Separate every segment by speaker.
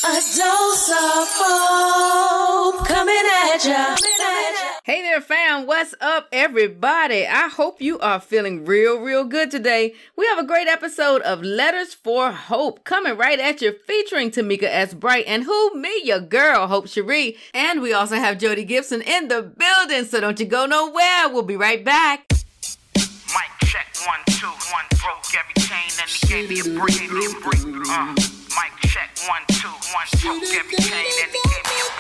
Speaker 1: Adoh of hope coming at ya.
Speaker 2: Hey there, fam. What's up, everybody? I hope you are feeling real good today. We have a great episode of Letters for Hope coming right at you, featuring Tameka S Bright and me, your girl, Hope Cherie. And we also have Jody Gibson in the building, so don't you go nowhere. We'll be right back.
Speaker 3: Mic check, 1, 2, 1, broke every chain and he gave me a breakthrough. Mic check, 1, 2, 1, broke every chain and he gave me a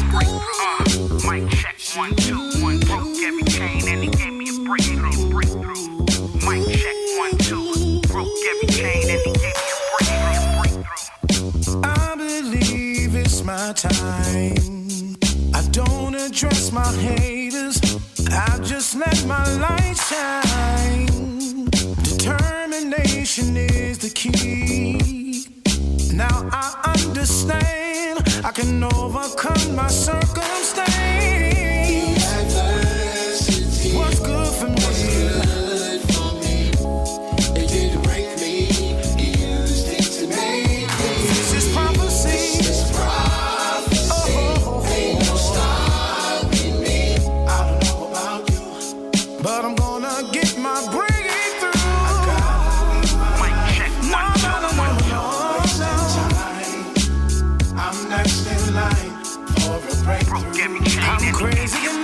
Speaker 3: breakthrough. Mic check, 1, 2, 1, broke every chain and he gave me a breakthrough. Mic check, 1, 2, broke every chain and he gave me a breakthrough.
Speaker 4: I believe it's my time. I don't address my haters. I just let my light shine. Determination is the key. Now I understand I can overcome my circumstance. Adversity. What's good for me? What's good for me? It didn't break me. It used it to make me. This is prophecy. This is prophecy. Ain't no stopping me. I don't know about you, but I'm gonna get my breakthrough.
Speaker 3: Mic check, 1, 2, 1, 2.
Speaker 4: I'm next in line for a breakthrough.
Speaker 3: Broke every chain and he gave
Speaker 4: Crazy
Speaker 3: me a
Speaker 4: enough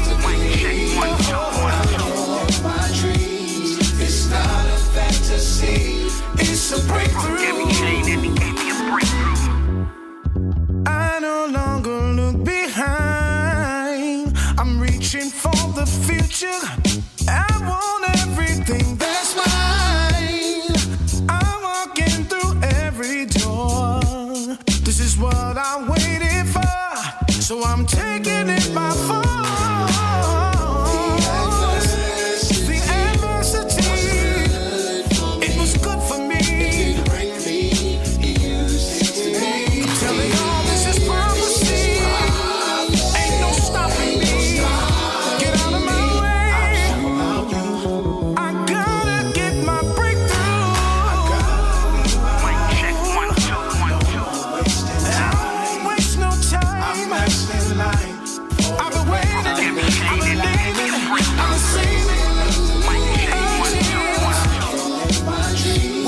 Speaker 4: to
Speaker 3: breakthrough. Mic check, 1, 2, 1, 2.
Speaker 4: my dreams. It's not a fantasy. It's a breakthrough.
Speaker 3: Broke every chain and he gave me a breakthrough.
Speaker 4: I no longer look behind. I'm reaching for the future. I want everything that's mine. I'm walking through every door. This is what I waited for, so I'm taking it by force. The adversity, it was good for me. It didn't break me. It used it to make me. I'm telling y'all, this is prophecy. Ain't no stopping me. Get out of my way. I gotta get my breakthrough.
Speaker 3: Mic check, 1, 2, 1, 2.
Speaker 4: I don't waste no time. I'm next in line. I've been waiting. I've been waiting. I'm receiving.
Speaker 3: Mic check, 1, 2, 1, 2.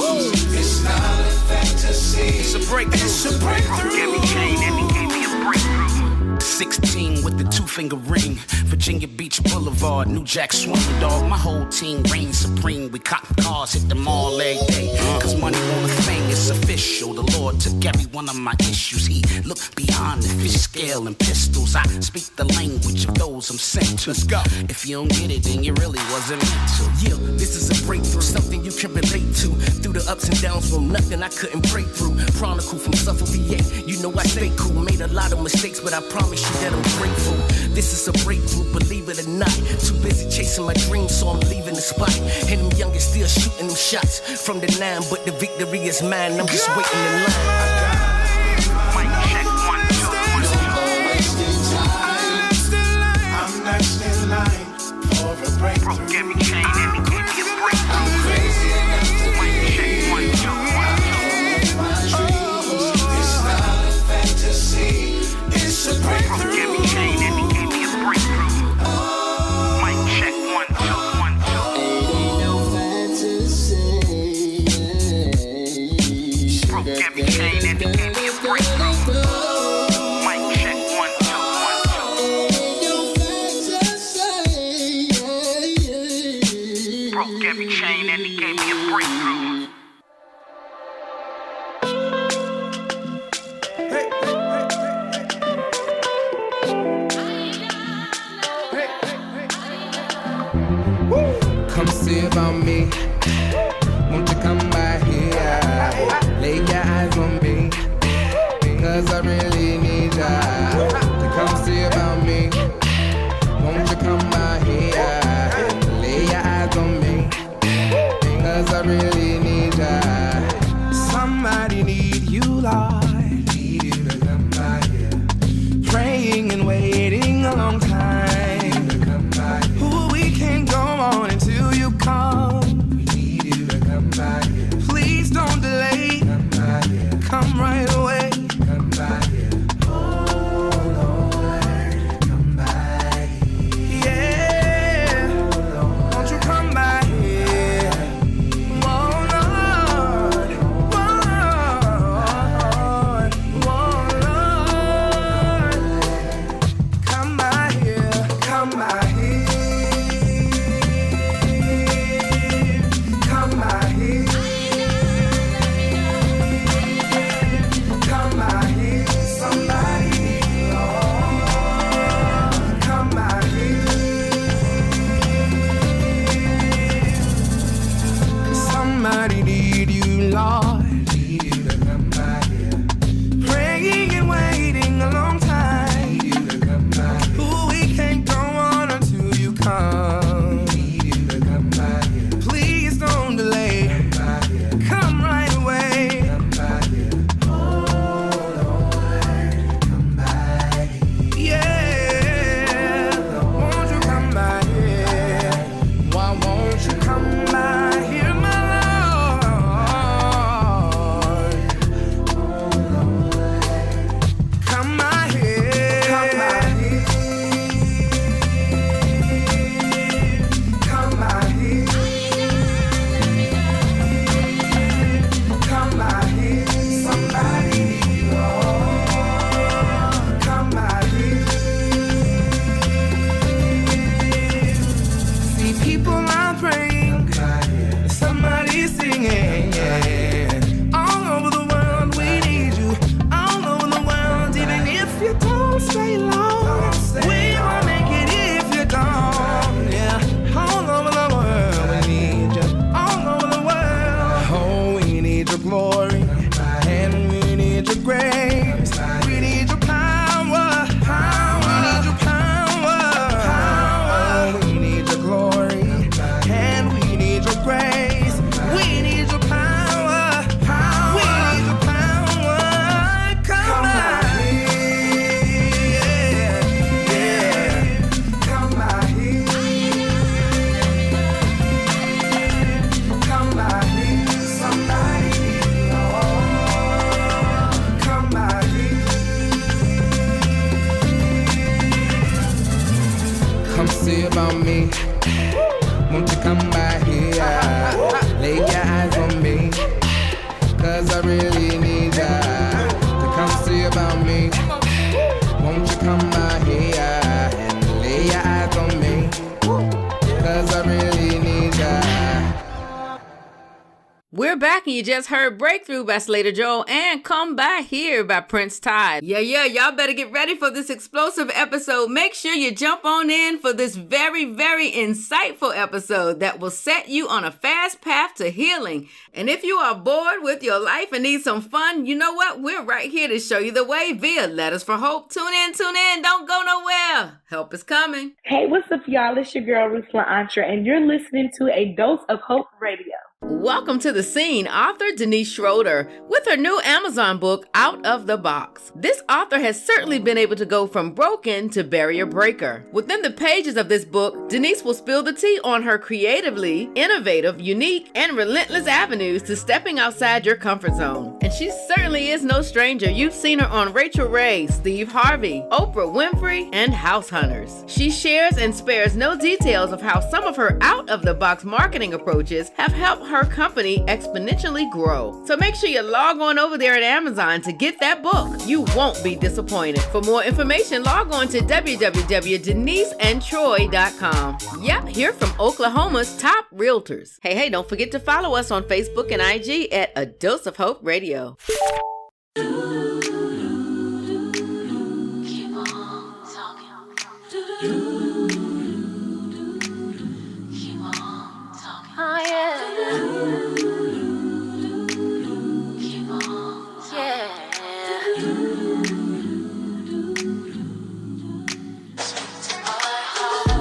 Speaker 4: It's not a fantasy.
Speaker 3: It's a breakthrough.
Speaker 4: It's a breakthrough.
Speaker 3: Broke every chain and he gave me a breakthrough.
Speaker 5: 16 with the 2-finger ring, Virginia Beach Boulevard, New Jack Swing Dog. My whole team reigns supreme. We cop cars, hit them all every day. Cause money on a thing, it's official. The Lord took every one of my issues. He looked beyond the fish scale and pistols. I speak the language of those I'm sent to. Let's go. If you don't get it, then you really wasn't meant to.
Speaker 6: Yeah, this is a breakthrough, something you can relate to. Through the ups and downs from nothing I couldn't break through. Chronicle from Suffolk, VA. You know I stay cool. Made a lot of mistakes, but I promise you that I'm grateful. This is a breakthrough, believe it or not. Too busy chasing my dreams, so I'm leaving the spot. And them youngins still shooting them shots from the 9, but the victory is mine. I'm just waiting in line.
Speaker 3: Mic check, 1, 2, 1, 2.
Speaker 4: I'm next in line for a breakthrough.
Speaker 3: Broke every chain and he gave me a breakthrough. Mic check, 1, 2, 1, 2.
Speaker 4: It's not a fantasy. It's a
Speaker 3: Broke
Speaker 4: breakthrough.
Speaker 3: every chain and he gave me a breakthrough. Mic check, 1, 2, 1, 2. Broke every chain and he gave me a breakthrough. Mic check, 1, 2, 1, 2. Broke every chain and he gave me a breakthrough.
Speaker 7: Come see about me. Won't you come by here? Lay your eyes on me, cause I really need ya. To come see about me. Won't you come by here? Lay your eyes on me, cause I really need ya. Somebody need you, Lord. Need you to come by here. Praying and waiting a long time. Ooh, we can't go on until you come. Need you to come by here.
Speaker 4: Praying and waiting a long time.
Speaker 7: Need you to come by here.
Speaker 4: Ooh, we can't go on until you come.
Speaker 7: Need you to come by here.
Speaker 4: Please don't delay.
Speaker 7: Come by here.
Speaker 4: Come right away.
Speaker 7: Come by here. Oh Lord, come by here.
Speaker 4: Yeah. Won't you come by here? Why won't you come by here, my Lord? Come by here. Come by here. Come by here. Come by here. Somebody need Lord. Come by here. See, people are praying. Somebody's singing. All over the world, we need you. All over the world, even if you don't stay long, we will make it if you don't. Yeah, all over the world, we need you. All over the world, oh, we need your glory, and we need your grace. We need your power, power. We need your power, power. We need your glory, and we need your grace. We need your power, power. We need your power. Come by here, yeah. Come by here. Come by here. Somebody need Lord. Come by here.
Speaker 7: Come see about me. Won't you come by here? Lay your eyes on me. 'Cause I really need ya to come see about me. Won't you come by here and lay your eyes on me? 'Cause I really need ya.
Speaker 2: We're back, and you just heard Breakthrough by Slater Joel and Come By Here by Prince Tide. Yeah, y'all better get ready for this explosive episode. Make sure you jump on in for this very, very insightful episode that will set you on a fast path to healing. And if you are bored with your life and need some fun, you know what? We're right here to show you the way via Letters for Hope. Tune in, don't go nowhere. Help is coming.
Speaker 8: Hey, what's up, y'all? It's your girl, Ruth LaAntra, and you're listening to A Dose of Hope Radio.
Speaker 2: Welcome to the scene, author Denise Schroeder, with her new Amazon book, Out of the Box. This author has certainly been able to go from broken to barrier breaker. Within the pages of this book, Denise will spill the tea on her creatively, innovative, unique, and relentless avenues to stepping outside your comfort zone. And she certainly is no stranger. You've seen her on Rachel Ray, Steve Harvey, Oprah Winfrey, and House Hunters. She shares and spares no details of how some of her out-of-the-box marketing approaches have helped her company exponentially grow. So make sure you log on over there at Amazon to get that book. You won't be disappointed. For more information, log on to www.deniseandtroy.com. Yep, hear from Oklahoma's top realtors. Hey, don't forget to follow us on Facebook and IG at A Dose of Hope Radio.
Speaker 1: Oh, yeah.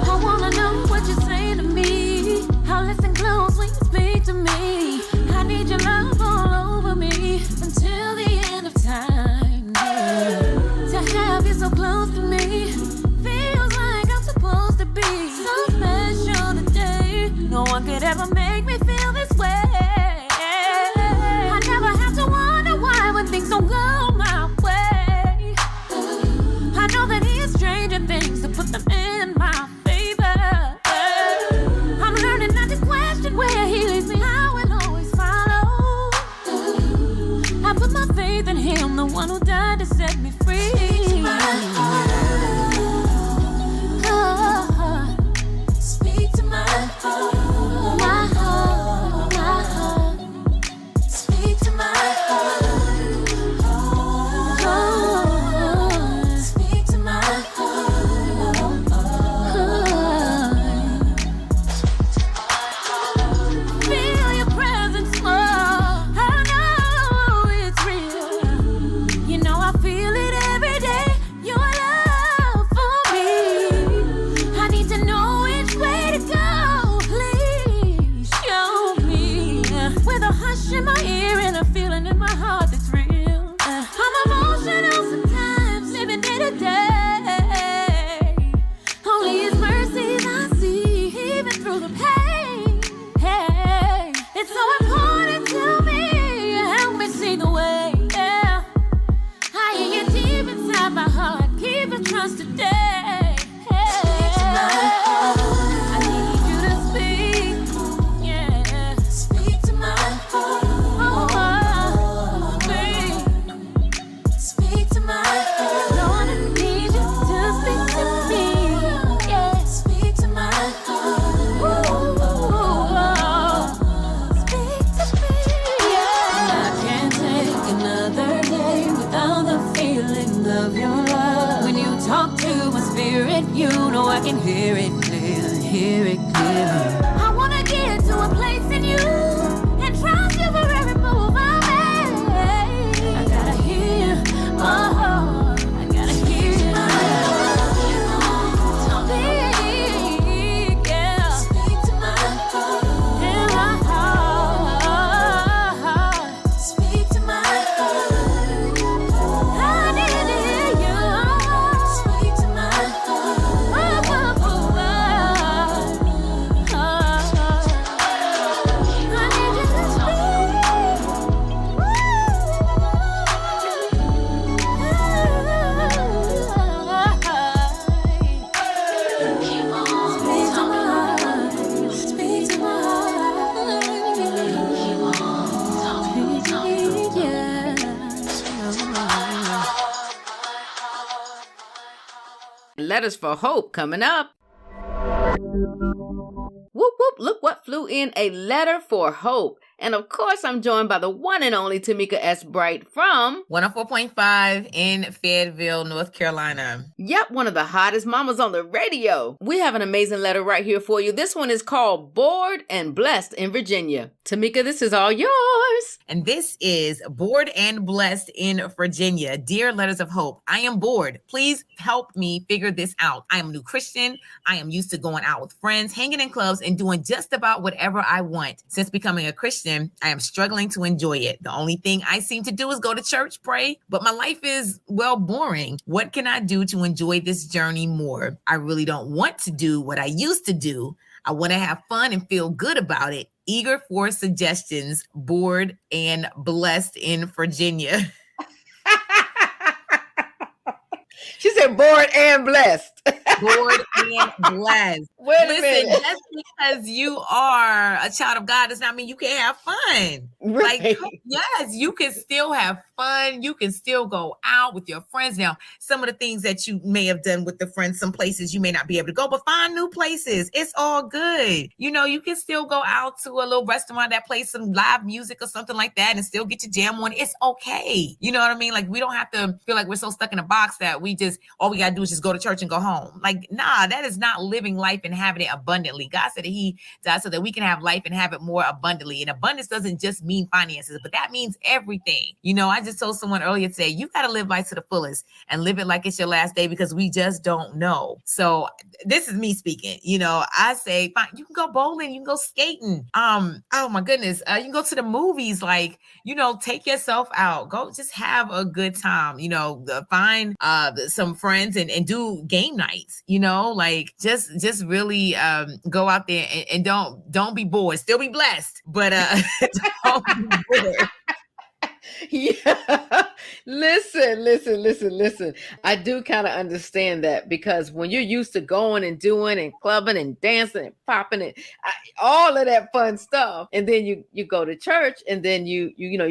Speaker 1: I wanna know what you're saying to me. I'll listen close when you speak to me. I need your love all over me until the end of time. Yeah. To have you so close to me feels like I'm supposed to be so special today. No one could ever make me feel this way. I never have to wonder why when things don't go my way. I know that he is changing things to put them in my favor. I'm learning not to question where he leads me. I will always follow. I put my faith in him, the one who died to set me free. Speak to my heart. Speak to my heart. My heart, my heart. Speak to my heart. Speak to my heart. Feel your presence more. I know You know I can hear it clearly. I wanna get to a place in you and trust you for every move I make. I gotta hear my heart. I gotta hear my heart. Speak, yeah. Speak to my heart. In my heart. Speak to my heart. I need to hear you. Speak to my heart.
Speaker 2: Letters for Hope coming up. Whoop, whoop, look what flew in, a letter for hope. And of course, I'm joined by the one and only Tameka S Bright from
Speaker 9: 104.5 in Fayetteville, North Carolina.
Speaker 2: Yep, one of the hottest mamas on the radio. We have an amazing letter right here for you. This one is called Bored and Blessed in Virginia. Tameka, this is all yours.
Speaker 9: And this is Bored and Blessed in Virginia. Dear Letters of Hope, I am bored. Please help me figure this out. I am a new Christian. I am used to going out with friends, hanging in clubs, and doing just about whatever I want. Since becoming a Christian, I am struggling to enjoy it. The only thing I seem to do is go to church, pray, but my life is, well, boring. What can I do to enjoy this journey more? I really don't want to do what I used to do. I want to have fun and feel good about it. Eager for suggestions. Bored and Blessed in Virginia.
Speaker 2: She said bored and blessed.
Speaker 9: Bored and blessed.
Speaker 2: Wait a
Speaker 9: Listen,
Speaker 2: minute.
Speaker 9: just because you are a child of God does not mean you can't have fun.
Speaker 2: Right.
Speaker 9: Like, yes, you can still have fun. You can still go out with your friends. Now, some of the things that you may have done with the friends, some places you may not be able to go, but find new places. It's all good. You know, you can still go out to a little restaurant that plays some live music or something like that and still get your jam on. It's okay. You know what I mean? Like, we don't have to feel like we're so stuck in a box that we just, all we got to do is just go to church and go home. Like, nah, that is not living life and having it abundantly. God said that he died so that we can have life and have it more abundantly. And abundance doesn't just mean finances, but that means everything. You know, I just told someone earlier today, you got to live life to the fullest and live it like it's your last day, because we just don't know. So this is me speaking. You know, I say, fine, you can go bowling, you can go skating. Oh my goodness. You can go to the movies, like, you know, take yourself out, go just have a good time, you know, find some friends and do game nights, you know, like just really go out there and don't be bored, still be blessed, but don't be bored.
Speaker 2: Yeah. Listen. I do kind of understand that, because when you're used to going and doing and clubbing and dancing and popping and all of that fun stuff, and then you go to church and then you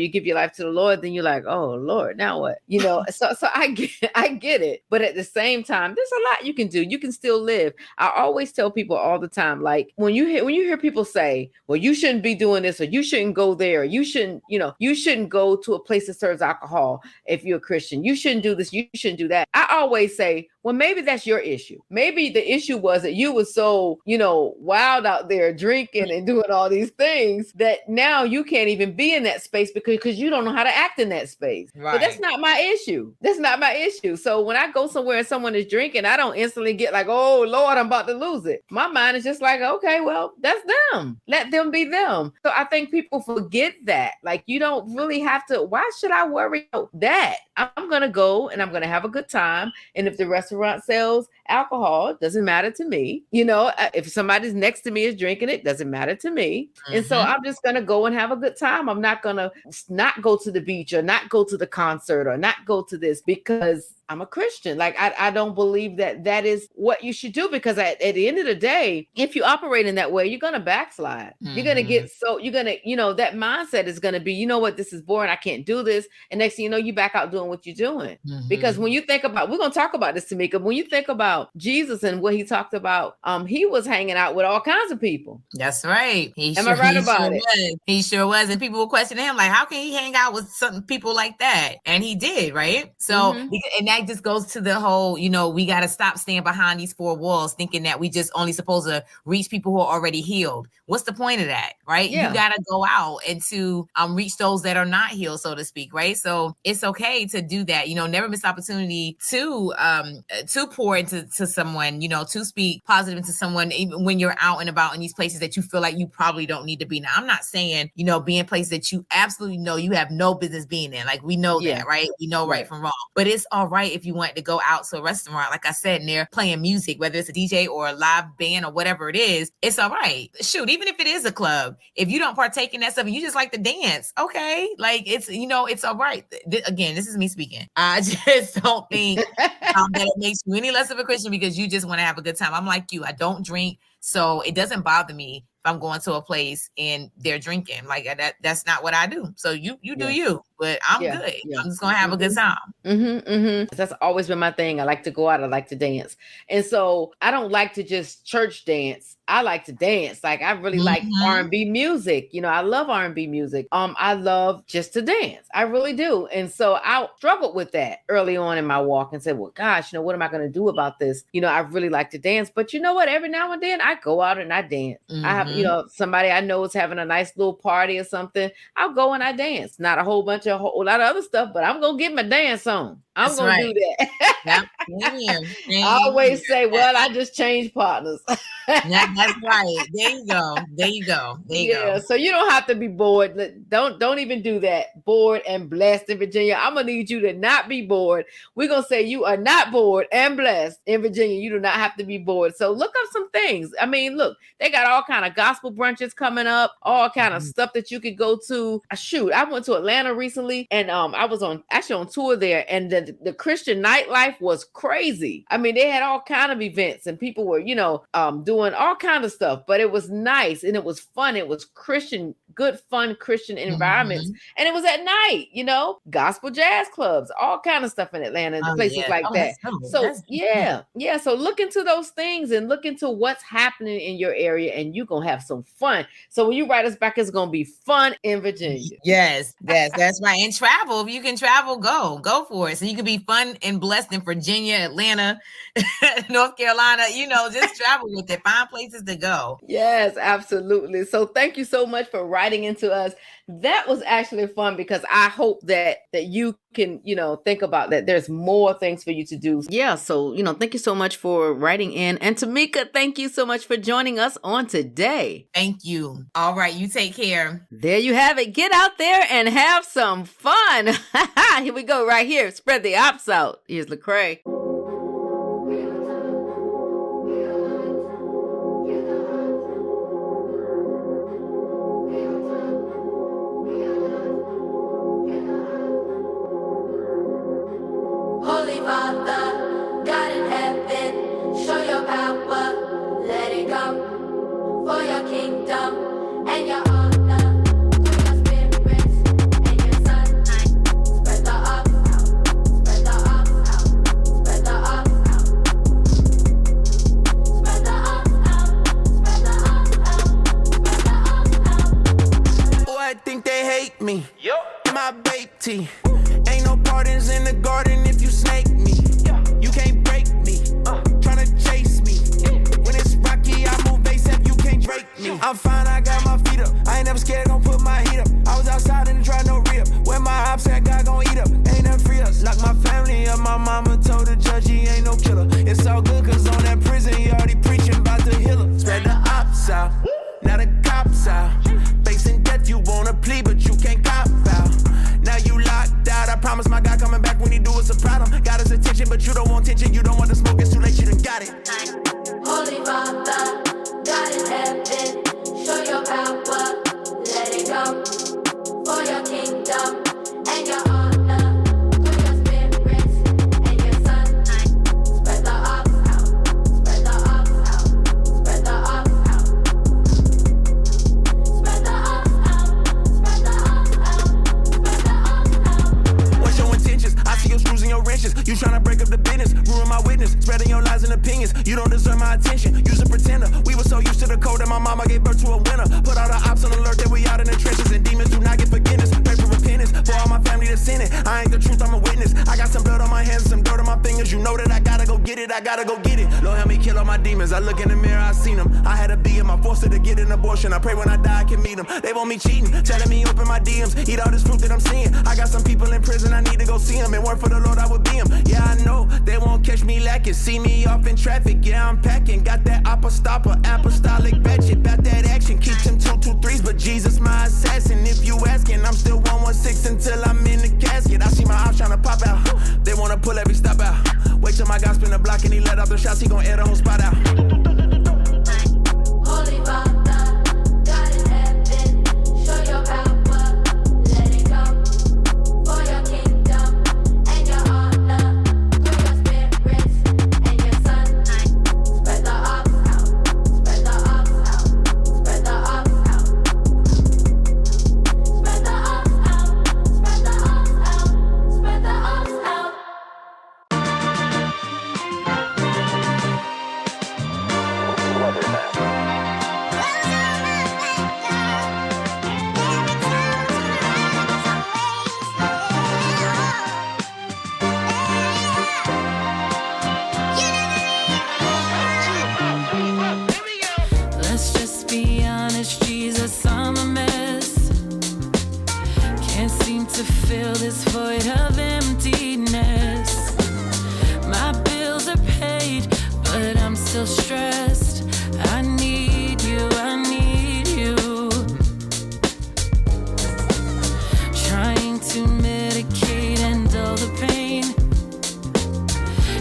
Speaker 2: give your life to the Lord, then you're like, oh Lord, now what? You know, so I get it. But at the same time, there's a lot you can do. You can still live. I always tell people all the time, like when you hear people say, well, you shouldn't be doing this, or you shouldn't go there, or you shouldn't go to a place that serves alcohol if you're a Christian. You shouldn't do this. You shouldn't do that. I always say, well, maybe that's your issue. Maybe the issue was that you were so, wild out there drinking and doing all these things that now you can't even be in that space because you don't know how to act in that space. Right. But that's not my issue. That's not my issue. So when I go somewhere and someone is drinking, I don't instantly get like, oh Lord, I'm about to lose it. My mind is just like, okay, well, that's them. Let them be them. So I think people forget that. Like, you don't really have to, why should I worry about that? I'm going to go and I'm going to have a good time. And if the restaurant sells alcohol, it doesn't matter to me. If somebody's next to me is drinking it, doesn't matter to me. Mm-hmm. And so I'm just going to go and have a good time. I'm not going to not go to the beach or not go to the concert or not go to this because I'm a Christian. Like, I don't believe that is what you should do, because at the end of the day, if you operate in that way, you're going to backslide. Mm-hmm. You're going to that mindset is going to be, you know what, this is boring. I can't do this. And next thing you know, you back out doing what you're doing. Mm-hmm. Because when you think about, we're going to talk about this, Tameka, when you think about Jesus and what he talked about, he was hanging out with all kinds of people.
Speaker 9: That's right.
Speaker 2: Am I right about it?
Speaker 9: He sure was. And people were questioning him, like, how can he hang out with some people like that? And he did, right? So, and that that just goes to the whole, we got to stop staying behind these four walls thinking that we just only supposed to reach people who are already healed. What's the point of that, right?
Speaker 2: Yeah.
Speaker 9: You got to go out and to reach those that are not healed, so to speak, right? So it's okay to do that. Never miss opportunity to pour into someone, to speak positive into someone, even when you're out and about in these places that you feel like you probably don't need to be. Now, I'm not saying, be in places that you absolutely know you have no business being in. Like, we know that, right? We know right from wrong. But it's all right if you want to go out to a restaurant, like I said, and they're playing music, whether it's a DJ or a live band or whatever it is, it's all right. Shoot, even if it is a club, if you don't partake in that stuff and you just like to dance, okay? Like, it's, it's all right. Again, this is me speaking. I just don't think that it makes you any less of a Christian because you just want to have a good time. I'm like you. I don't drink, so it doesn't bother me if I'm going to a place and they're drinking. Like, that's not what I do. So you do you, but I'm good. Yeah. I'm just going to have a good time.
Speaker 2: That's always been my thing. I like to go out. I like to dance. And so I don't like to just church dance. I like to dance. Like, I really like R&B music. I love R&B music. I love just to dance. I really do. And so I struggled with that early on in my walk and said, well, gosh, what am I going to do about this? I really like to dance. But you know what? Every now and then I go out and I dance. I have, somebody I know is having a nice little party or something. I'll go and I dance. Not a whole lot of other stuff, but I'm going to get my dance on. I'm going to do that. I always say, well, I just changed partners.
Speaker 9: That's right. There you go.
Speaker 2: So you don't have to be bored. Don't even do that. Bored and blessed in Virginia. I'm going to need you to not be bored. We're going to say you are not bored and blessed in Virginia. You do not have to be bored. So look up some things. I mean, look, they got all kind of gospel brunches coming up, all kind of stuff that you could go to. I went to Atlanta recently and I was on tour there, and the Christian nightlife was crazy. I mean, they had all kind of events and people were, doing all kind of stuff, but it was nice and it was fun. It was Christian, good, fun Christian environments. And it was at night, gospel jazz clubs, all kind of stuff in Atlanta and places like that. So look into those things and look into what's happening in your area and you're going to have some fun. So when you write us back, it's going to be fun in Virginia.
Speaker 9: Yes, that's right. And travel, if you can travel, go for it. So you can be fun and blessed in Virginia, Atlanta, North Carolina, just travel with it. Find places to go.
Speaker 2: Yes, absolutely. So thank you so much for writing into us. That was actually fun because I hope that you can, think about that. There's more things for you to do. Yeah. So, thank you so much for writing in. And Tameka, thank you so much for joining us on today.
Speaker 9: Thank you. All right. You take care.
Speaker 2: There you have it. Get out there and have some fun. Here we go right here. Spread the ops out. Here's Lecrae.
Speaker 1: Holy Father, God in heaven, show your power, let it come for your kingdom and your honor, through your spirits and your son. Spread the ops out, spread the ops out, spread the ops out, spread the ops out, spread the ops out, spread the ops out.
Speaker 4: Oh, I think they hate me. My babe T. Ain't no pardons in the garden if you snake me. You can't break me. Tryna chase me. When it's rocky, I move ASAP, you can't break me. I'm fine, I got my feet up. I ain't never scared, gon' put my heat up. I was outside and try no re-up. When my ops at, God gon' eat up. Ain't nothing free us. Lock my family up. My mama told the judge he ain't no killer. It's all good, cause on that prison, he already preaching about the healer. Spread the ops out, now the cops out. Facing death, you wanna plead, but you can't cop out. Now you locked out. I promise my God coming back when he do us a problem. Got his attention, but you don't want tension. You don't want the smoke. It's too late. You done got it.
Speaker 1: Holy Father, God in heaven, show your power, let it come for your kingdom and your honor, through your spirits and your son. Spread the ops out, spread the ops out, spread the ops out, spread the ops out, spread the ops out, spread the ops out.
Speaker 4: What's your intentions? I see your screws and your wrenches. You tryna break up the business, ruin my witness, spreading your lies and opinions. You don't deserve my attention. You's a pretender. We were so used to the code that my mama gave birth to a winner. Put all the ops on alert that we out in the trenches and demons do not get forgiveness. Pray for repentance. business. For all my family that's in it, I ain't the truth, I'm a witness. I got some blood on my hands, some dirt on my fingers. You know that I gotta go get it, I gotta go get it. Lord help me kill all my demons. I look in the mirror, I seen them. I had to be him, I forced her to get an abortion. I pray when I die I can meet them. They want me cheating, telling me open my DMs. Eat all this fruit that I'm seeing. I got some people in prison, I need to go see them. And work for the Lord, I would be him. Yeah, I know, they won't catch me lacking. See me off in traffic, yeah, I'm packing. Got that apostolic batchet. About that action, keep them 223s. But Jesus, my assassin. If you asking, I'm still 116 until I'm in the casket. I see my ops trying to pop out. They wanna pull every stop out. Wait till my guy spin the block and he let off the shots. He gon' air the whole spot out.
Speaker 1: Holy Father, God in heaven, show your power, let it go. For your kingdom and your honor, through your spirits and your son. Spread the ops out, spread the ops out, spread the ops out. Spread the ops out, spread the ops out, spread the ops out. Let's just be honest, Jesus, I'm a mess. Can't seem to fill this void of emptiness. My bills are paid, but I'm still stressed. I need you, I need you. Trying to medicate and dull the pain.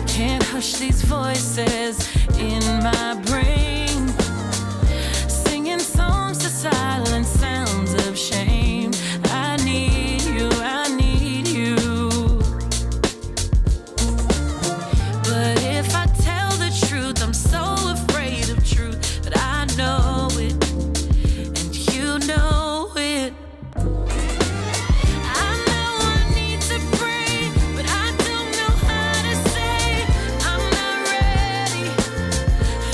Speaker 1: Can't hush these voices in my brain. Singing songs to silence sounds of shame. I need you, I need you. But if I tell the truth, I'm so afraid of truth. But I know it, and you know it. I know I need to pray, but I don't know how to say I'm not ready.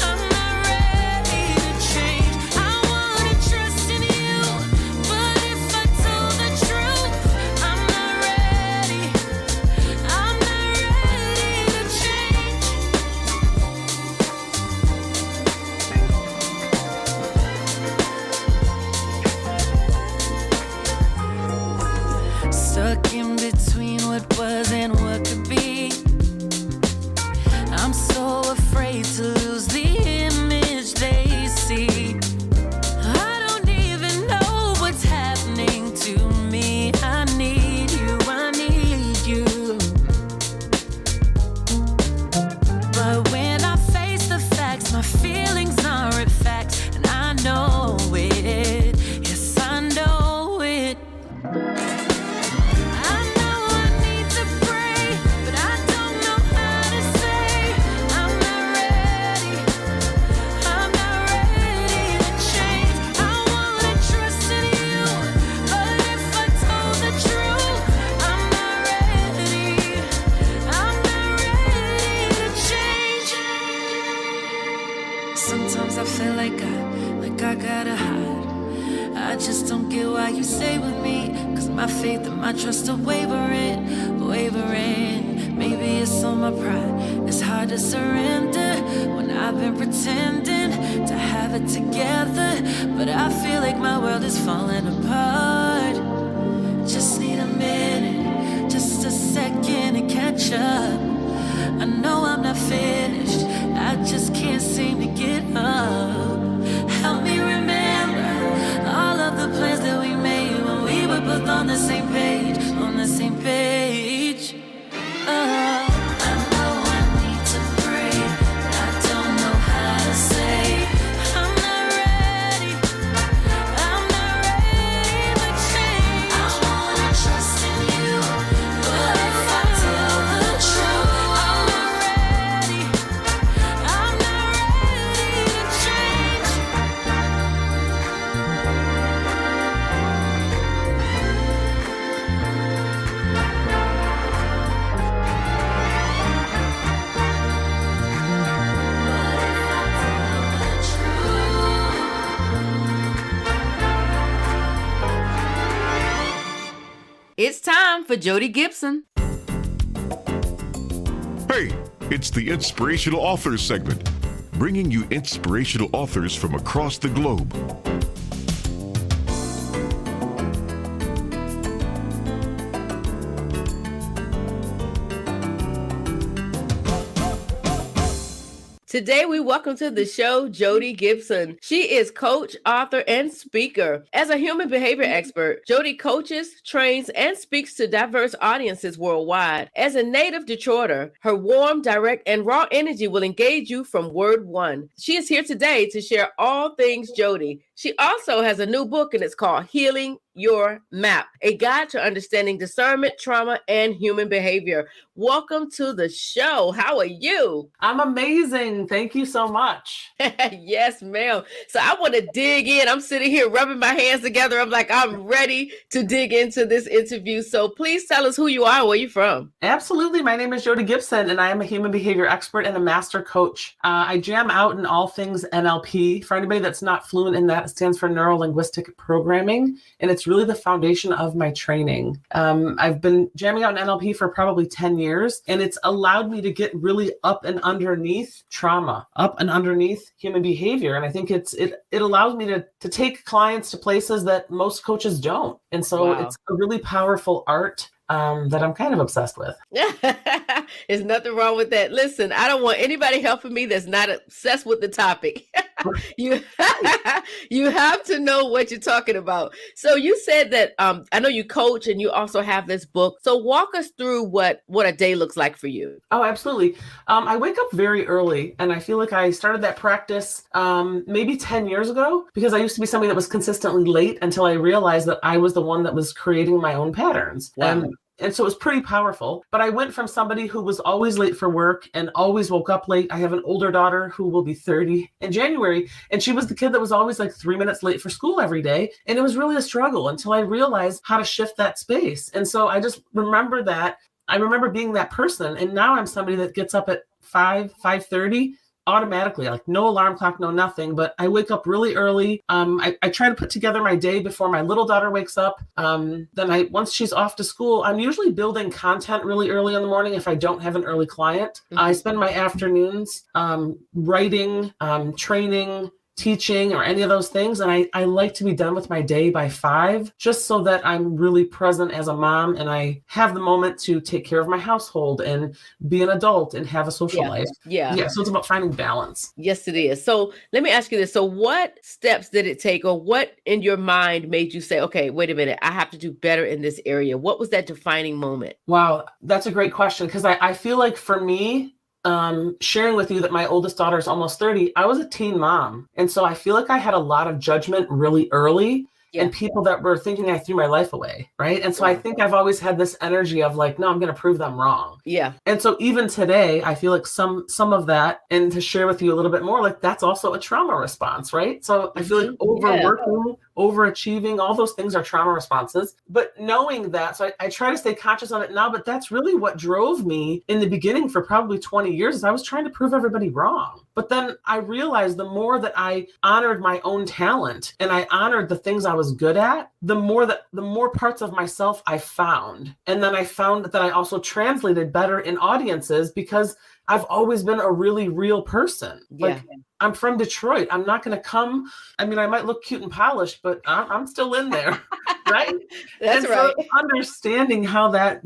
Speaker 1: I'm not ready to change. I wanna trust in you, but if I told the truth, I'm not ready. I'm not ready to change. Stuck in between what was and what could be. I'm so afraid to lose the image they see. I don't even know what's happening to me. I need you, I need you. But when I face the facts, my feelings aren't facts, and I know it. Yes, I know it. I know I need to pray, but I don't know how to say I'm not ready. I'm not ready to change. I wanna trust in you, but if I told the truth, I'm not ready. I'm not ready to change. Sometimes I feel like I gotta hide. I just don't get why you stay with me. Cause my faith and my trust are wavering, wavering. Maybe it's on my pride. It's hard to surrender when I've been pretending to have it together. But I feel like my world is falling apart. Just need a minute, just a second to catch up. I know I'm not finished, I just can't seem to get up. Help me remember all of the plans that we made when we were both on the same page, on the same page. I know I need to pray, but I don't know how to say I'm not ready. I'm not ready to change. I wanna trust in you, but if I tell the truth, I'm not ready.
Speaker 2: time for Jody Gibson.
Speaker 10: Hey, it's the Inspirational Authors segment, bringing you inspirational authors from across the globe.
Speaker 2: Today, we welcome to the show Jody Gibson. She is coach, author, and speaker. As a human behavior expert, Jody coaches, trains, and speaks to diverse audiences worldwide. As a native Detroiter, her warm, direct, and raw energy will engage you from word one. She is here today to share all things Jody. She also has a new book, and it's called Healing Your Map, a guide to understanding discernment, trauma, and human behavior. Welcome to the show. How are you?
Speaker 11: I'm amazing. Thank you so much.
Speaker 2: Yes, ma'am. So I want to dig in. I'm sitting here rubbing my hands together. I'm like, I'm ready to dig into this interview. So please tell us who you are, where you're from.
Speaker 11: Absolutely. My name is Jody Gibson, and I am a human behavior expert and a master coach. I jam out in all things NLP. For anybody that's not fluent in that, it stands for neuro-linguistic programming, and it's really the foundation of my training. I've been jamming out in NLP for probably 10 years, and it's allowed me to get really up and underneath trauma, up and underneath human behavior. And I think it allows me to take clients to places that most coaches don't. And so It's a really powerful art that I'm kind of obsessed with.
Speaker 2: There's nothing wrong with that. Listen, I don't want anybody helping me that's not obsessed with the topic. You have to know what you're talking about. So you said that I know you coach and you also have this book. So walk us through what a day looks like for you.
Speaker 11: Oh, absolutely. I wake up very early, and I feel like I started that practice maybe 10 years ago, because I used to be somebody that was consistently late until I realized that I was the one that was creating my own patterns.
Speaker 2: Wow.
Speaker 11: And so it was pretty powerful. But I went from somebody who was always late for work and always woke up late. I have an older daughter who will be 30 in January, and she was the kid that was always like 3 minutes late for school every day. And it was really a struggle until I realized how to shift that space. And so I just remember that. I remember being that person. And now I'm somebody that gets up at 5:30 automatically, like no alarm clock, no nothing, but I wake up really early. I try to put together my day before my little daughter wakes up. Then once she's off to school, I'm usually building content really early in the morning if I don't have an early client.
Speaker 2: Mm-hmm.
Speaker 11: I spend my afternoons writing, training, teaching, or any of those things. And I like to be done with my day by 5, just so that I'm really present as a mom and I have the moment to take care of my household and be an adult and have a social life.
Speaker 2: Yeah.
Speaker 11: So it's about finding balance.
Speaker 2: Yes, it is. So let me ask you this. So what steps did it take, or what in your mind made you say, okay, wait a minute, I have to do better in this area? What was that defining moment?
Speaker 11: Wow, that's a great question, because I feel like for me, sharing with you that my oldest daughter is almost 30, I was a teen mom. And so I feel like I had a lot of judgment really early. And people that were thinking I threw my life away, right? And so I think I've always had this energy of like, no, I'm going to prove them wrong.
Speaker 2: Yeah.
Speaker 11: And so even today, I feel like some of that, and to share with you a little bit more, like that's also a trauma response, right? So I feel like overworking, overachieving, all those things are trauma responses. But knowing that, so I try to stay conscious of it now, but that's really what drove me in the beginning for probably 20 years, is I was trying to prove everybody wrong. But then I realized the more that I honored my own talent and I honored the things I was good at, the more parts of myself I found. And then I found that I also translated better in audiences, because I've always been a really real person. Like, I'm from Detroit. I'm not going to come. I mean, I might look cute and polished, but I'm still in there. Right.
Speaker 2: That's right.
Speaker 11: So understanding how that,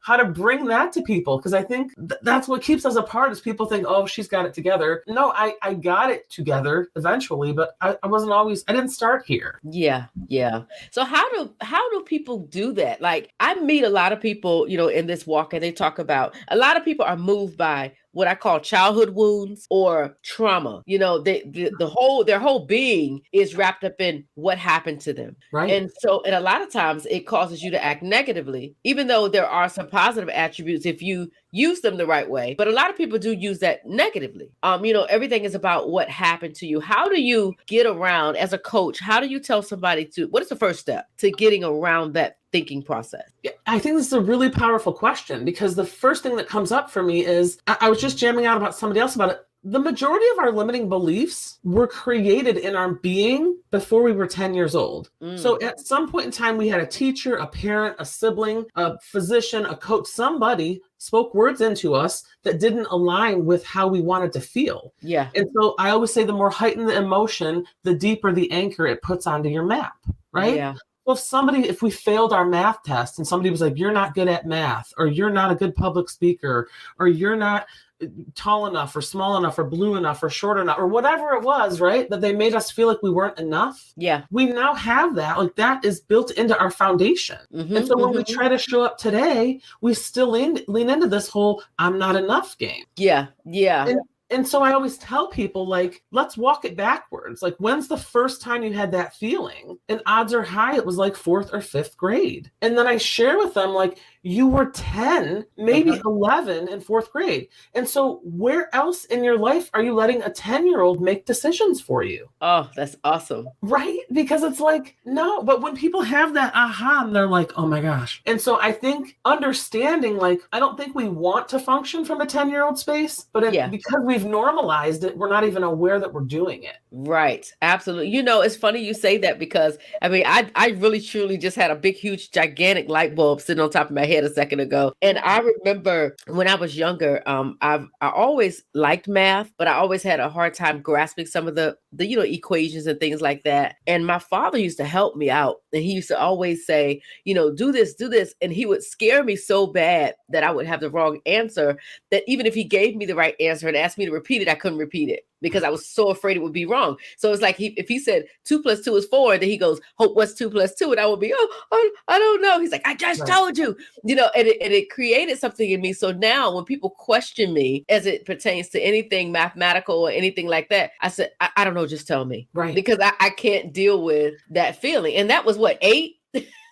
Speaker 11: how to bring that to people. Because I think that's what keeps us apart, is people think, oh, she's got it together. No, I got it together eventually, but I didn't start here.
Speaker 2: Yeah. Yeah. So how do people do that? Like, I meet a lot of people, in this walk, and they talk about, a lot of people are moved by what I call childhood wounds or trauma. Their whole being is wrapped up in what happened to them.
Speaker 11: Right.
Speaker 2: And a lot of times it causes you to act negatively, even though there are some positive attributes if you use them the right way. But a lot of people do use that negatively. Everything is about what happened to you. How do you get around, as a coach, how do you tell somebody what is the first step to getting around that thinking process?
Speaker 11: I think this is a really powerful question, because the first thing that comes up for me is I was just jamming out about somebody else about it. the majority of our limiting beliefs were created in our being before we were 10 years old. So at some point in time, we had a teacher, a parent, a sibling, a physician, a coach, somebody spoke words into us that didn't align with how we wanted to feel.
Speaker 2: Yeah.
Speaker 11: And so I always say the more heightened the emotion, the deeper the anchor it puts onto your map, right?
Speaker 2: Yeah.
Speaker 11: Well, if we failed our math test and somebody was like, you're not good at math, or you're not a good public speaker, or you're not tall enough or small enough or blue enough or short enough or whatever it was, right? That they made us feel like we weren't enough.
Speaker 2: Yeah.
Speaker 11: We now have that. Like that is built into our foundation. And so when we try to show up today, we still lean into this whole I'm not enough game.
Speaker 2: Yeah. Yeah.
Speaker 11: And so I always tell people, like, let's walk it backwards. Like, when's the first time you had that feeling? And odds are high, it was like 4th or 5th grade. And then I share with them, like, you were 10, maybe 11 in 4th grade. And so where else in your life are you letting a 10-year-old make decisions for you?
Speaker 2: Oh, that's awesome.
Speaker 11: Right? Because it's like, no, but when people have that aha, and they're like, oh my gosh. And so I think understanding, like, I don't think we want to function from a 10-year-old space, but because we've normalized it, we're not even aware that we're doing it.
Speaker 2: Right. Absolutely. You know, it's funny you say that because I mean, I really truly just had a big, huge, gigantic light bulb sitting on top of my head a second ago. And I remember when I was younger, I always liked math, but I always had a hard time grasping some of the equations and things like that. And my father used to help me out. And he used to always say, do this. And he would scare me so bad that I would have the wrong answer, that even if he gave me the right answer and asked me to repeat it, I couldn't repeat it because I was so afraid it would be wrong. So it's like if he said 2 + 2 is 4, then he goes, Hope, what's 2 + 2? And I would be, I don't know. He's like, I just told you, and it created something in me. So now when people question me as it pertains to anything mathematical or anything like that, I said, I don't know, just tell me.
Speaker 11: Right.
Speaker 2: Because I can't deal with that feeling. And that was what, 8?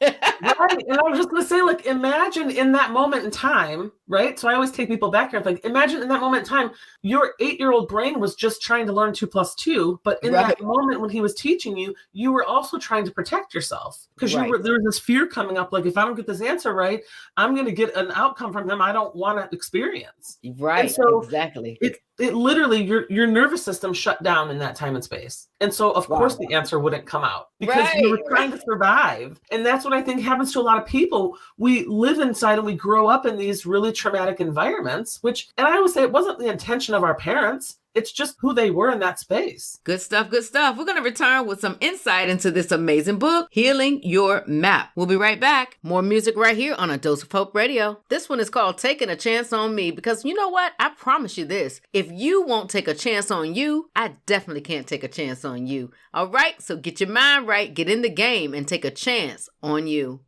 Speaker 11: Right. And I was just going to say, like, imagine in that moment in time, right? So I always take people back here. Like, imagine in that moment in time, your 8-year-old brain was just trying to learn 2 + 2. But in that moment when he was teaching you, you were also trying to protect yourself because there was this fear coming up. Like, if I don't get this answer right, I'm going to get an outcome from him I don't want to experience.
Speaker 2: Right.
Speaker 11: And so
Speaker 2: exactly.
Speaker 11: It literally, your nervous system shut down in that time and space. And so, of course, the answer wouldn't come out because you were trying to survive. And that's what I think happens to a lot of people. We live inside and we grow up in these really traumatic environments, and I always say it wasn't the intention of our parents. It's just who they were in that space.
Speaker 2: Good stuff. Good stuff. We're going to return with some insight into this amazing book, Healing Your Map. We'll be right back. More music right here on A Dose of Hope Radio. This one is called Taking a Chance on Me because you know what? I promise you this. If you won't take a chance on you, I definitely can't take a chance on you. All right? So get your mind right, get in the game, and take a chance on you.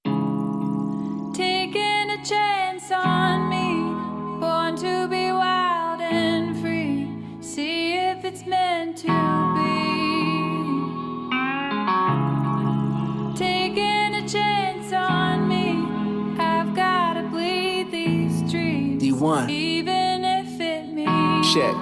Speaker 1: Taking a chance on me, born to be wild and free. See if it's meant to be. Taking a chance on me, I've gotta bleed these dreams.
Speaker 6: D1.
Speaker 1: Even if it means
Speaker 6: Check.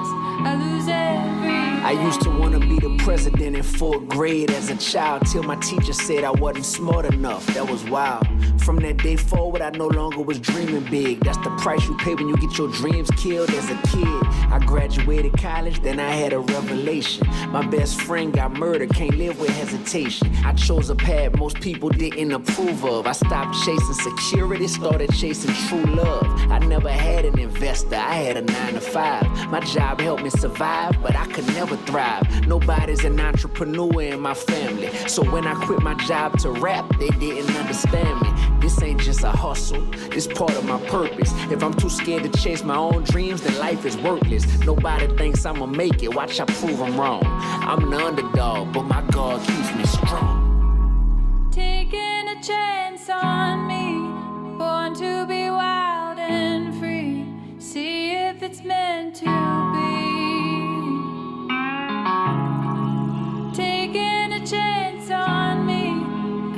Speaker 1: I lose everything.
Speaker 6: I used to want to be the president in 4th grade as a child till my teacher said I wasn't smart enough. That was wild. From that day forward, I no longer was dreaming big. That's the price you pay when you get your dreams killed as a kid. I graduated college, then I had a revelation. My best friend got murdered, can't live with hesitation. I chose a path most people didn't approve of. I stopped chasing security, started chasing true love. I never had an investor, I had a 9 to 5. My job helped me survive, but I could never thrive. Nobody's an entrepreneur in my family. So when I quit my job to rap, they didn't understand me. This ain't just a hustle, this part of my purpose. If I'm too scared to chase my own dreams, then life is worthless. Nobody thinks I'ma make it, watch I prove I'm wrong. I'm the underdog, but my God keeps me strong.
Speaker 1: Taking a chance on me, born to be wild and free. See if it's meant to be. Taking a chance on me,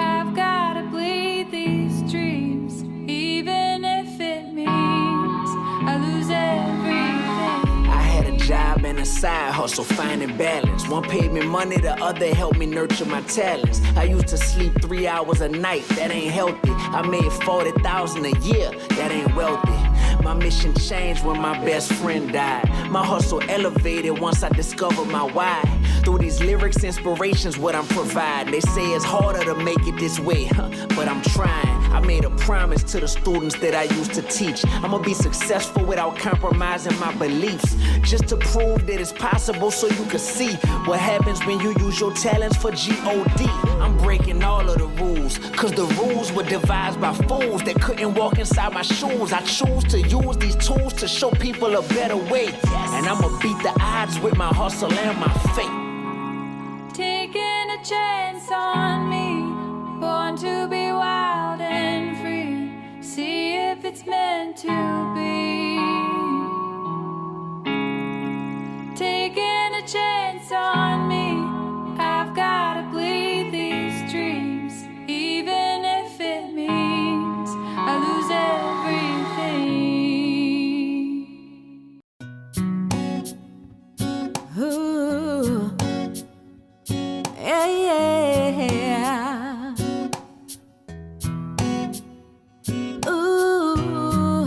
Speaker 1: I've gotta bleed these dreams, even if it means I lose everything.
Speaker 6: I had a job and a side hustle, finding balance. One paid me money, the other helped me nurture my talents. I used to sleep 3 hours a night, that ain't healthy. I made $40,000 a year, that ain't wealthy.
Speaker 5: My mission changed when my best friend died. My hustle elevated once I discovered my why. Through these lyrics, inspiration's what I'm providing. They say it's harder to make it this way, but I'm trying. I made a promise to the students that I used to teach. I'ma be successful without compromising my beliefs. Just to prove that it's possible so you can see what happens when you use your talents for G-O-D. I'm breaking all of the rules, cause the rules were devised by fools that couldn't walk inside my shoes. I choose to use these tools to show people a better way. And I'ma beat the odds with my hustle and my faith.
Speaker 1: Taking a chance on me, born to be wild and free. See if it's meant to be. Taking a chance on me, I've gotta bleed these dreams, even if it means I lose everything. Ooh. Yeah, yeah. Ooh, ooh,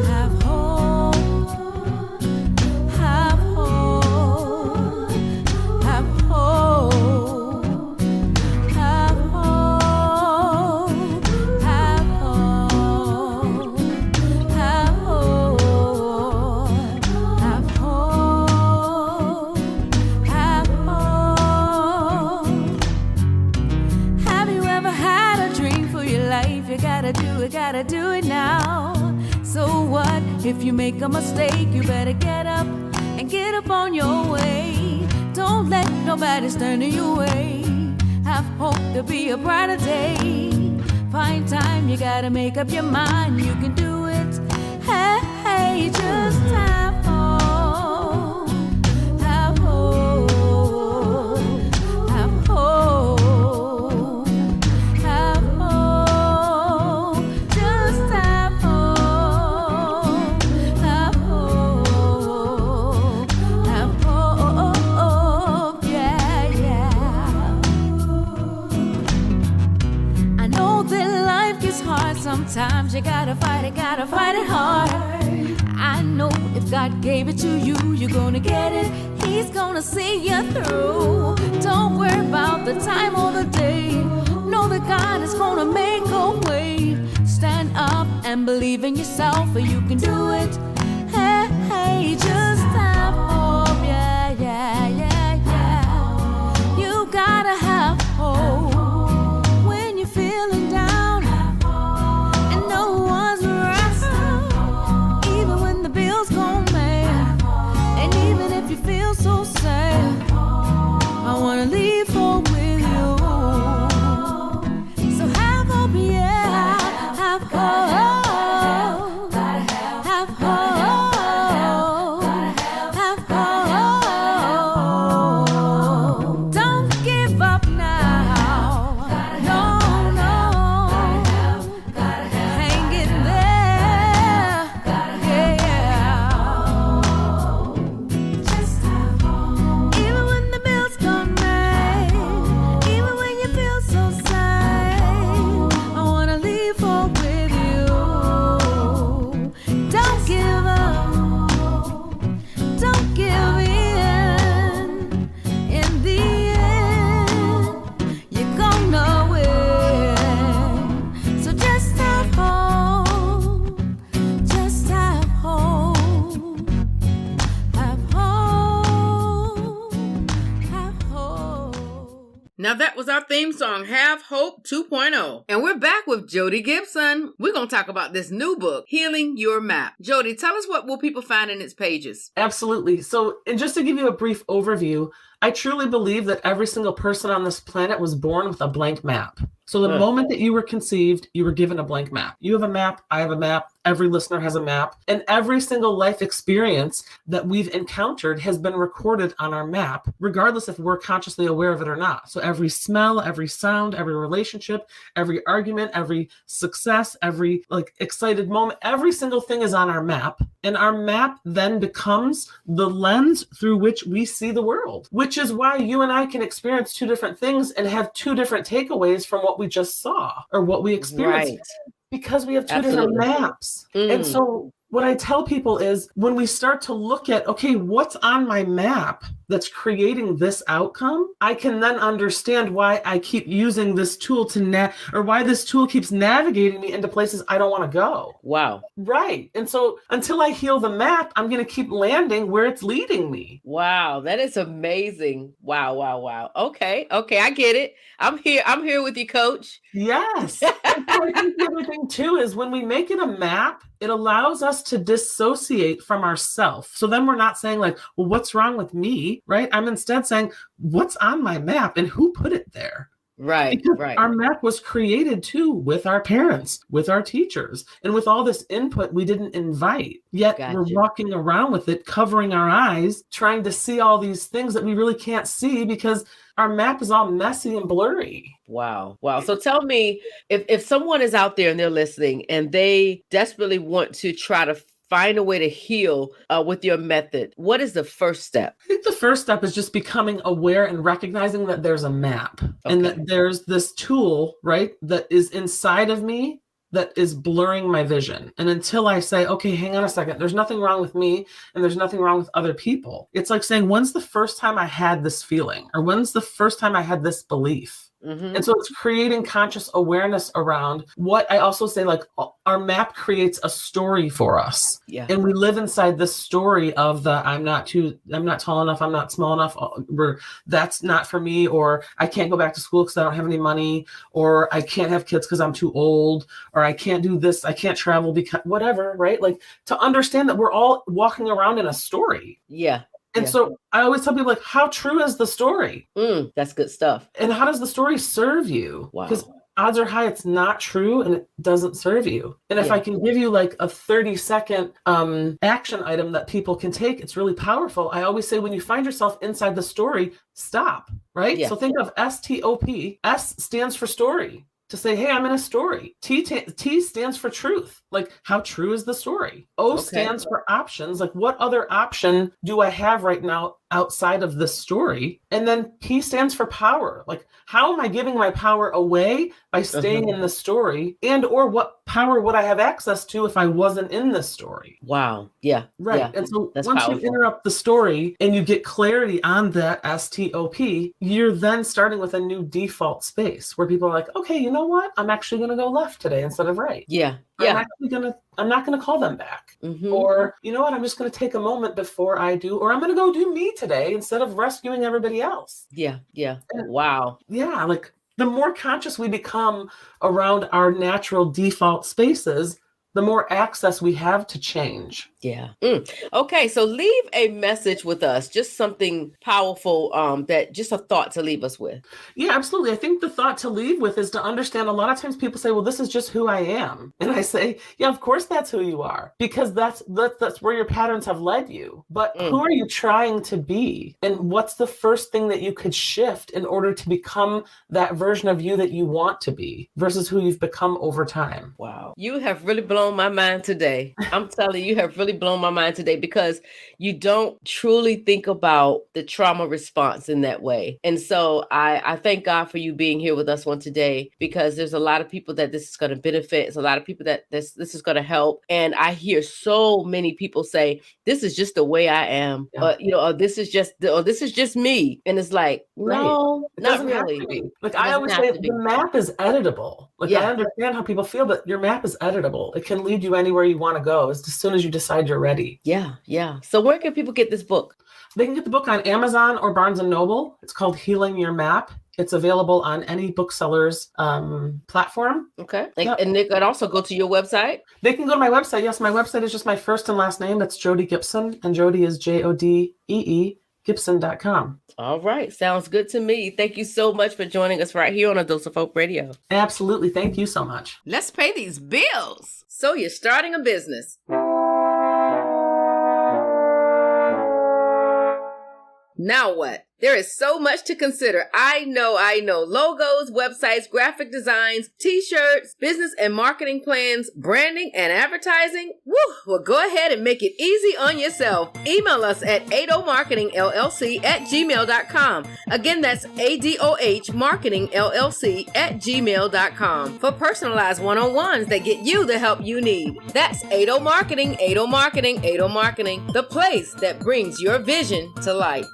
Speaker 1: Have hope, have hope, have hope, have hope, have hope, have hope, have hope, have hope. Have you ever had a dream for your life? You gotta do it now. So what if you make a mistake? You better get up and get up on your way. Don't let nobody stand in your way. Have hope to be a brighter day. Find time, you gotta make up your mind. You can do it. Hey, hey, just have hope. Have hope. Have hope. Have hope. Just have hope. Have hope. Have hope. Yeah, yeah. I know that life gets hard sometimes. You gotta fight it hard. I know if God gave it to you, you're gonna get it. He's gonna see you through. Don't worry about the time or the day. Know that God is gonna make a way. Stand up and believe in yourself, or you can do it. Hey, hey, just have hope. Yeah, yeah, yeah, yeah. You gotta have hope when you're feeling down and no one's around. Even when the bills go mad, and even if you feel so sad, I wanna leave hope with you. So have hope, yeah, have hope. Have hope. Have hope. Don't give up now. No, no. Hang in there. Yeah. Just have hope. Even when the bills come in, even when you feel so sad, I wanna leave hope with you. Don't give up. Don't give in. In the end, you're gonna win. So just have hope. Just have hope. Have hope. Have hope.
Speaker 2: Now that was our theme song, Have Hope 2.0. And we're back with Jody Gibson. We're going to talk about this new book, Healing Your Map. Jody, tell us what will people find in its pages?
Speaker 11: Absolutely. So, and just to give you a brief overview, I truly believe that every single person on this planet was born with a blank map. So the moment that you were conceived, you were given a blank map. You have a map, I have a map, every listener has a map, and every single life experience that we've encountered has been recorded on our map, regardless if we're consciously aware of it or not. So every smell, every sound, every relationship, every argument, every success, every excited moment, every single thing is on our map. And our map then becomes the lens through which we see the world, which which is why you and I can experience two different things and have two different takeaways from what we just saw or what we experienced.
Speaker 2: Right.
Speaker 11: Because we have two
Speaker 2: Absolutely.
Speaker 11: different maps. And so what I tell people is when we start to look at, okay, what's on my map that's creating this outcome, I can then understand why I keep using this tool or why this tool keeps navigating me into places I don't want to go.
Speaker 2: Wow.
Speaker 11: Right. And so until I heal the map, I'm going to keep landing where it's leading me.
Speaker 2: Wow. That is amazing. Wow. Wow. Wow. Okay. Okay. I get it. I'm here with you, Coach.
Speaker 11: Yes. And so I think the other thing too is when we make it a map, it allows us to dissociate from ourself. So then we're not saying like, well, what's wrong with me? Right. I'm instead saying, what's on my map and who put it there?
Speaker 2: Right.
Speaker 11: Because
Speaker 2: right.
Speaker 11: our map was created too with our parents, with our teachers, and with all this input we didn't invite. Yet
Speaker 2: Gotcha.
Speaker 11: We're walking around with it, covering our eyes, trying to see all these things that we really can't see because our map is all messy and blurry.
Speaker 2: Wow. Wow. So tell me, if someone is out there and they're listening and they desperately want to try to find a way to heal with your method, what is the first step?
Speaker 11: I think the first step is just becoming aware and recognizing that there's a map and that there's this tool, right, that is inside of me that is blurring my vision. And until I say, okay, hang on a second, there's nothing wrong with me and there's nothing wrong with other people. It's like saying, when's the first time I had this feeling? Or when's the first time I had this belief? And so it's creating conscious awareness around what I also say, like our map creates a story for us.
Speaker 2: Yeah.
Speaker 11: And we live inside this story of the, I'm not tall enough, I'm not small enough, or that's not for me, or I can't go back to school because I don't have any money, or I can't have kids because I'm too old, or I can't do this, I can't travel because whatever, right? Like to understand that we're all walking around in a story.
Speaker 2: Yeah.
Speaker 11: And so I always tell people, like, how true is the story?
Speaker 2: That's good stuff.
Speaker 11: And how does the story serve you?
Speaker 2: Wow.
Speaker 11: Because odds are high it's not true and it doesn't serve you. And if I can give you like a 30-second action item that people can take, it's really powerful. I always say when you find yourself inside the story, stop, right?
Speaker 2: Yeah.
Speaker 11: So think of STOP. S stands for story. To say, hey, I'm in a story. T stands for truth. Like, how true is the story? O stands for options. Like, what other option do I have right now outside of this story? And then P stands for power. Like, how am I giving my power away by staying in the story? And or what power would I have access to if I wasn't in this story?
Speaker 2: Wow. Yeah.
Speaker 11: Right.
Speaker 2: Yeah.
Speaker 11: And so
Speaker 2: That's
Speaker 11: once
Speaker 2: powerful.
Speaker 11: you interrupt the story and you get clarity on that STOP, you're then starting with a new default space where people are like, okay, you know what? I'm actually going to go left today instead of right.
Speaker 2: Yeah.
Speaker 11: I'm not going to call them back. Or, you know what? I'm just going to take a moment before I do, or I'm going to go do me today instead of rescuing everybody else.
Speaker 2: Yeah. Yeah. Wow.
Speaker 11: Yeah. Like the more conscious we become around our natural default spaces, the more access we have to change.
Speaker 2: Yeah. Okay. So leave a message with us, just something powerful, that just a thought to leave us with.
Speaker 11: Yeah, absolutely. I think the thought to leave with is to understand a lot of times people say, well, this is just who I am. And I say, yeah, of course that's who you are, because that's where your patterns have led you. But who are you trying to be? And what's the first thing that you could shift in order to become that version of you that you want to be versus who you've become over time?
Speaker 2: Wow. You have really blown my mind today. I'm telling you, you have really blown my mind today because you don't truly think about the trauma response in that way. And so I thank God for you being here with us on today, because there's a lot of people that this is going to benefit. It's a lot of people that this is going to help. And I hear so many people say, this is just the way I am, or this is just me. And it's like, no, not really.
Speaker 11: Like I always say, the map is editable. Like I understand how people feel, but your map is editable. It can lead you anywhere you want to go as soon as you decide you're ready.
Speaker 2: Yeah. Yeah. So where can people get this book?
Speaker 11: They can get the book on Amazon or Barnes & Noble. It's called Healing Your Map. It's available on any bookseller's platform.
Speaker 2: Okay. And they can also go to your website?
Speaker 11: They can go to my website. Yes, my website is just my first and last name. That's Jodie Gibson. And Jodie is Jodee, Gibson.com.
Speaker 2: All right. Sounds good to me. Thank you so much for joining us right here on A Dose of Hope Radio.
Speaker 11: Absolutely. Thank you so much.
Speaker 2: Let's pay these bills. So you're starting a business. Now what? There is so much to consider. I know. Logos, websites, graphic designs, t-shirts, business and marketing plans, branding and advertising. Woo! Well, go ahead and make it easy on yourself. Email us at adohmarketingllc@gmail.com. Again, that's adohmarketingllc@gmail.com for personalized one-on-ones that get you the help you need. That's Adoh Marketing, Adoh Marketing, Adoh Marketing, the place that brings your vision to life.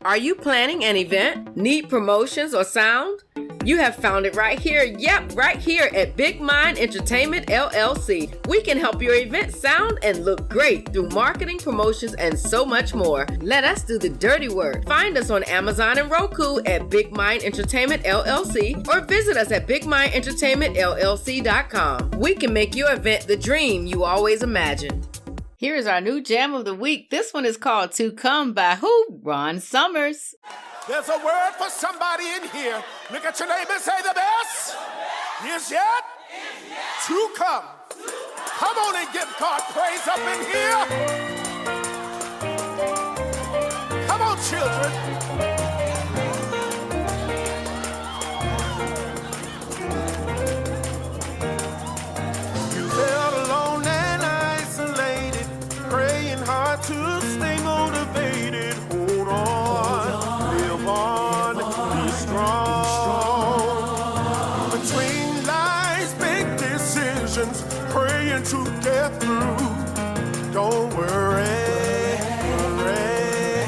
Speaker 2: Are you planning an event? Need promotions or sound? You have found it right here. Yep, right here at Big Mind Entertainment LLC. We can help your event sound and look great through marketing, promotions, and so much more. Let us do the dirty work. Find us on Amazon and Roku at Big Mind Entertainment LLC or visit us at bigmindentertainmentllc.com. We can make your event the dream you always imagined. Here is our new jam of the week. This one is called To Come by who? Ron Summers.
Speaker 4: There's a word for somebody in here. Look at your neighbor and say the best is yet to come. Come on and give God praise up in here. Come on, children. You felt alone and isolated, praying hard to stay motivated. Hold on, live on, be strong. Between lies, big decisions, praying to get through. Don't worry, worry.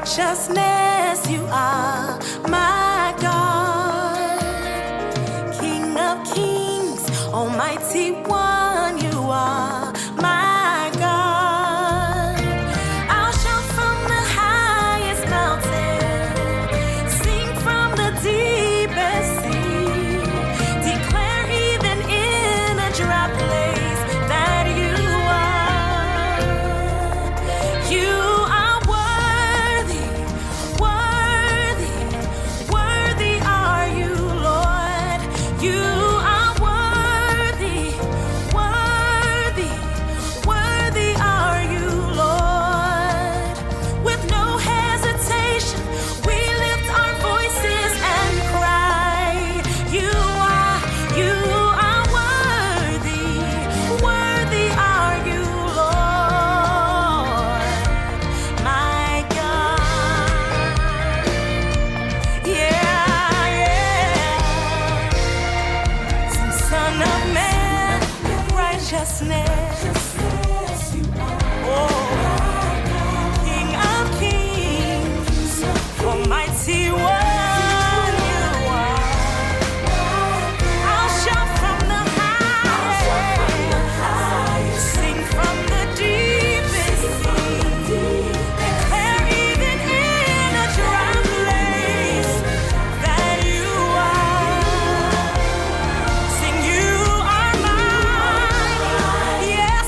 Speaker 1: righteousness, you are my God. King of kings, Almighty One, you are my God. I'll shout from the highest mountain, sing from the deepest sea, declare even in a dry place that you are worthy, worthy, worthy are you, Lord. You are worthy, worthy, worthy are you, Lord. With no hesitation, we lift our voices and cry, you are worthy, worthy are you, Lord, my God. Yeah. Son of man, righteousness. Oh, King of kings, Almighty One, you are. I'll shout from the highest, sing from the deepest sea, declare even in a dry place that you are. Sing, you are mine, yeah.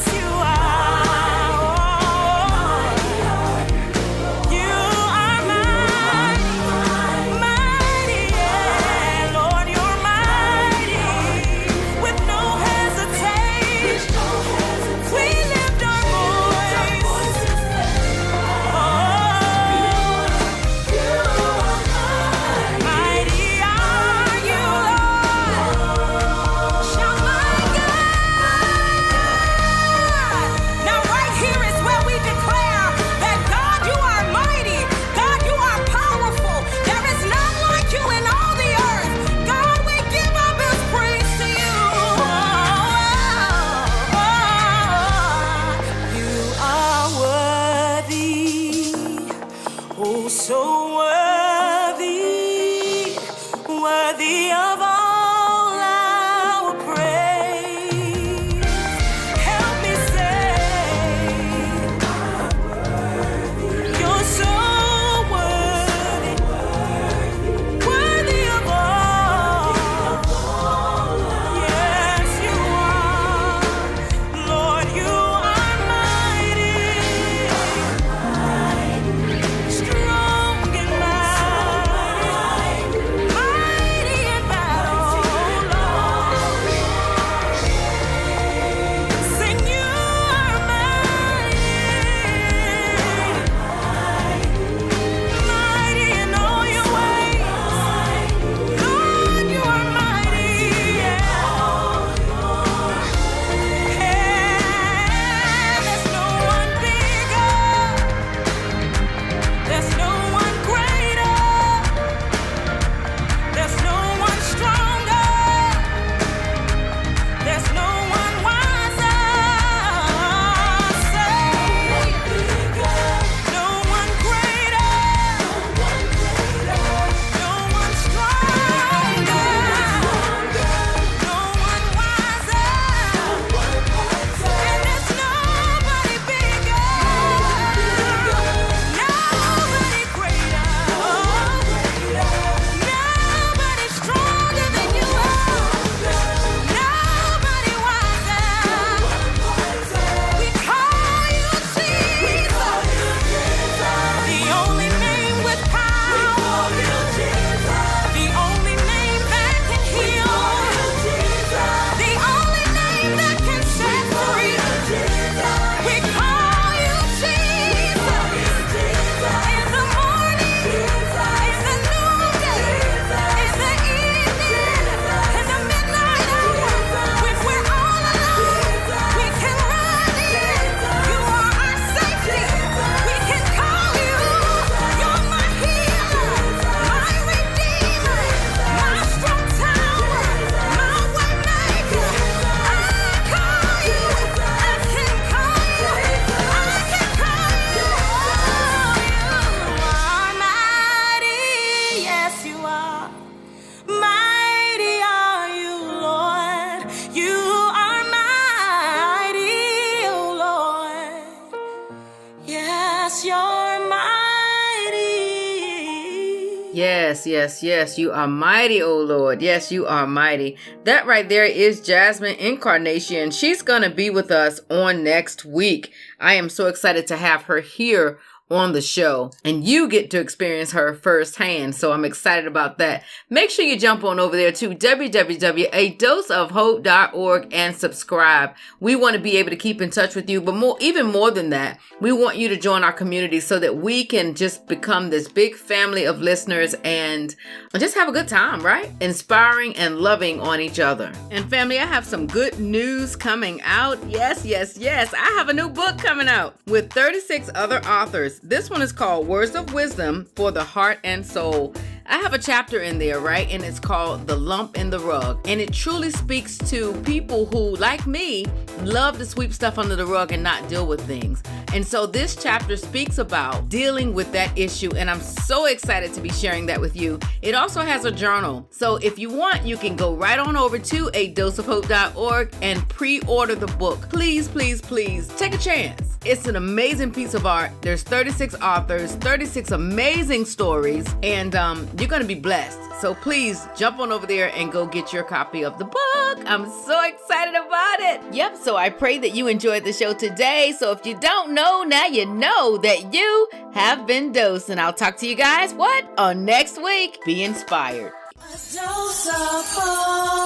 Speaker 2: Yes, yes, yes. You are mighty, oh Lord. Yes, you are mighty. That right there is Jasmine Incarnation. She's going to be with us on next week. I am so excited to have her here on the show, and you get to experience her firsthand. So I'm excited about that. Make sure you jump on over there to www.adoseofhope.org and subscribe. We want to be able to keep in touch with you, but even more than that, we want you to join our community so that we can just become this big family of listeners and just have a good time, right? Inspiring and loving on each other. And family, I have some good news coming out. Yes, yes, yes. I have a new book coming out with 36 other authors. This one is called Words of Wisdom for the Heart and Soul. I have a chapter in there, right? And it's called The Lump in the Rug. And it truly speaks to people who, like me, love to sweep stuff under the rug and not deal with things. And so this chapter speaks about dealing with that issue. And I'm so excited to be sharing that with you. It also has a journal. So if you want, you can go right on over to adoseofhope.org and pre-order the book. Please, please, please take a chance. It's an amazing piece of art. There's 36 authors, 36 amazing stories, and you're going to be blessed. So please jump on over there and go get your copy of the book. I'm so excited about it. Yep, so I pray that you enjoyed the show today. So if you don't know, now you know that you have been dosed. And I'll talk to you guys, on next week. Be inspired.
Speaker 1: A dose of hope.